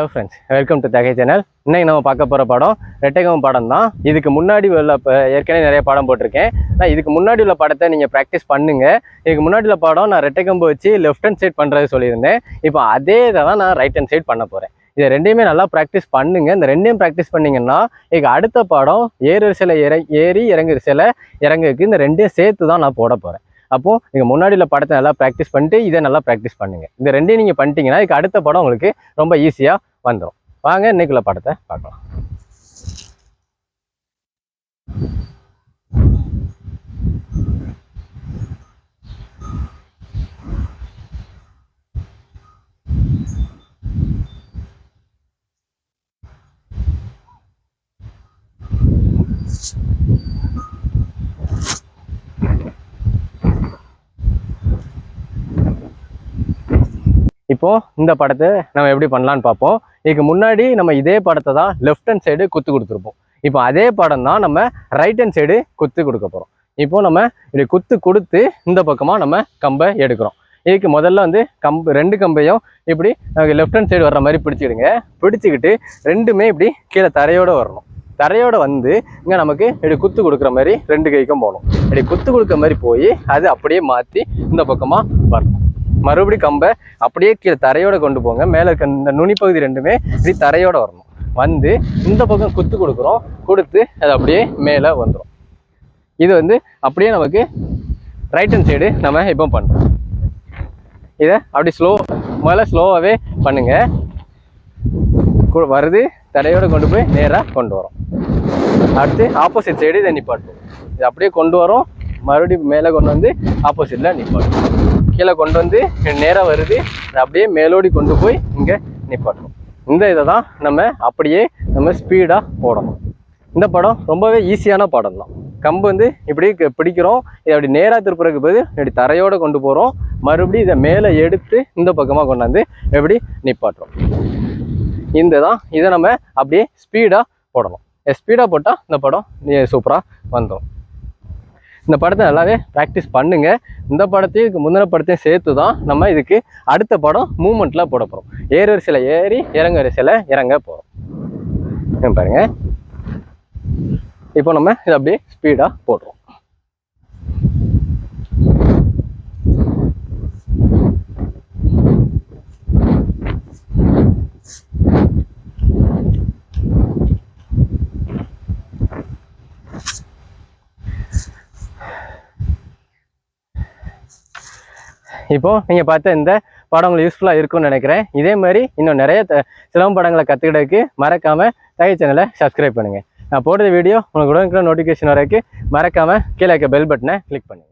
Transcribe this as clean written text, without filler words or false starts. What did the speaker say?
Hello friends, welcome to தகை channel. இன்னைக்கு நம்ம பார்க்க போகிற படம் ரெட்டைகம் படம் தான். இதுக்கு முன்னாடி உள்ள ஏற்கனவே நிறைய படம் போட்டிருக்கேன். நான் இதுக்கு முன்னாடி உள்ள படத்தை நீங்கள் ப்ராக்டிஸ் பண்ணுங்கள். இதுக்கு முன்னாடி உள்ள படம் நான் ரெட்டைகம்பு வச்சு லெஃப்ட் ஹேண்ட் சைட் பண்ணுறது சொல்லியிருந்தேன். இப்போ அதே இதை தான் நான் ரைட் ஹேண்ட் சைட் பண்ண போகிறேன். இதை ரெண்டையுமே நல்லா ப்ராக்டிஸ் பண்ணுங்கள். இந்த ரெண்டையும் ப்ராக்டிஸ் பண்ணிங்கன்னா இதுக்கு அடுத்த படம் ஏறு ஏறி இறங்குக்கு இந்த ரெண்டையும் சேர்த்து தான் நான் போட போகிறேன். அப்போது நீங்கள் முன்னாடி உள்ள படத்தை நல்லா ப்ராக்டிஸ் பண்ணிட்டு இதை நல்லா ப்ராக்டிஸ் பண்ணுங்கள். இந்த ரெண்டையும் நீங்கள் பண்ணிட்டீங்கன்னா இதுக்கு அடுத்த படம் உங்களுக்கு ரொம்ப ஈஸியாக வந்துடும். வாங்க இன்னைக்குள்ள படத்தை பார்க்கலாம். இப்போ இந்த படத்தை நம்ம எப்படி பண்ணலான்னு பார்ப்போம். இதுக்கு முன்னாடி நம்ம இதே படத்தை தான் லெஃப்ட் ஹேண்ட் சைடு குத்து கொடுத்துருப்போம். இப்போ அதே படம் தான் நம்ம ரைட் ஹேண்ட் சைடு குத்து கொடுக்க போகிறோம். இப்போ நம்ம இப்படி குத்து கொடுத்து இந்த பக்கமாக நம்ம கம்பை எடுக்கிறோம். இதுக்கு முதல்ல வந்து ரெண்டு கம்பையும் இப்படி லெஃப்ட் ஹேண்ட் சைடு வர்ற மாதிரி பிடிச்சிடுங்க. பிடிச்சிக்கிட்டு ரெண்டுமே இப்படி கீழே தரையோடு வரணும். தரையோடு வந்து இங்கே நமக்கு இப்படி குத்து கொடுக்குற மாதிரி ரெண்டு கைக்கும் போகணும். இப்படி குத்து கொடுக்குற மாதிரி போய் அது அப்படியே மாற்றி இந்த பக்கமாக வரணும். மறுபடியும் கம்பை அப்படியே கீழே தரையோட கொண்டு போங்க. மேலே இருக்க இந்த நுனிப்பகுதி ரெண்டுமே இப்படி தரையோட வரணும். வந்து இந்த பக்கம் குத்து கொடுக்குறோம். கொடுத்து அது அப்படியே மேலே வந்துடும். இது வந்து அப்படியே நமக்கு ரைட் ஹேண்ட் சைடு நம்ம இப்போ பண்ணுறோம். இதை அப்படி முதல்ல ஸ்லோவாகவே பண்ணுங்க. வருது தரையோட கொண்டு போய் நேராக கொண்டு வரோம். அடுத்து ஆப்போசிட் சைடு இதை நிப்பாட்டும். இது அப்படியே கொண்டு வரோம். மறுபடியும் மேலே கொண்டு வந்து ஆப்போசிட்டில் நிப்பாட்டும். கீழே கொண்டு வந்து நேராக வருது. அப்படியே மேலோடி கொண்டு போய் இங்கே நிப்பாட்டணும். இந்த இதை தான் அப்படியே நம்ம ஸ்பீடாக போடணும். இந்த படம் ரொம்பவே ஈஸியான படம் தான். கம்பு வந்து இப்படி பிடிக்கிறோம். இதை அப்படி நேராக திருப்புறதுக்கு போது இப்படி தரையோடு கொண்டு போகிறோம். மறுபடியும் இதை மேலே எடுத்து இந்த பக்கமாக கொண்டாந்து எப்படி நிப்பாட்டுறோம். இதை நம்ம அப்படியே ஸ்பீடாக போடணும். ஸ்பீடாக போட்டால் இந்த படம் சூப்பராக வந்துடும். இந்த படத்தை நல்லாவே ப்ராக்டிஸ் பண்ணுங்கள். இந்த படத்தையும் இதுக்கு முந்தின படத்தையும் சேர்த்து தான் நம்ம இதுக்கு அடுத்த படம் மூமெண்ட்டில் போட போகிறோம். ஏறு வரிசையில் ஏறி இறங்க வரிசையில் இறங்க போகிறோம். பாருங்கள், இப்போ நம்ம இதை அப்படியே ஸ்பீடாக போடுறோம். இப்போ நீங்கள் பார்த்த இந்த படம் உங்களுக்கு யூஸ்ஃபுல்லாக இருக்கும்னு நினைக்கிறேன். இதே மாதிரி இன்னும் நிறைய சிலம்பம் படங்களை கற்றுக்கிட்டதுக்கு மறக்காமல் தகை சேனலை சப்ஸ்கிரைப் பண்ணுங்கள். நான் போடுற வீடியோ உங்களுக்கு உடனுக்குள்ள நோட்டிஃபிகேஷன் வரைக்கும் மறக்காமல் கீழே இருக்க பெல் பட்டனை கிளிக் பண்ணுங்கள்.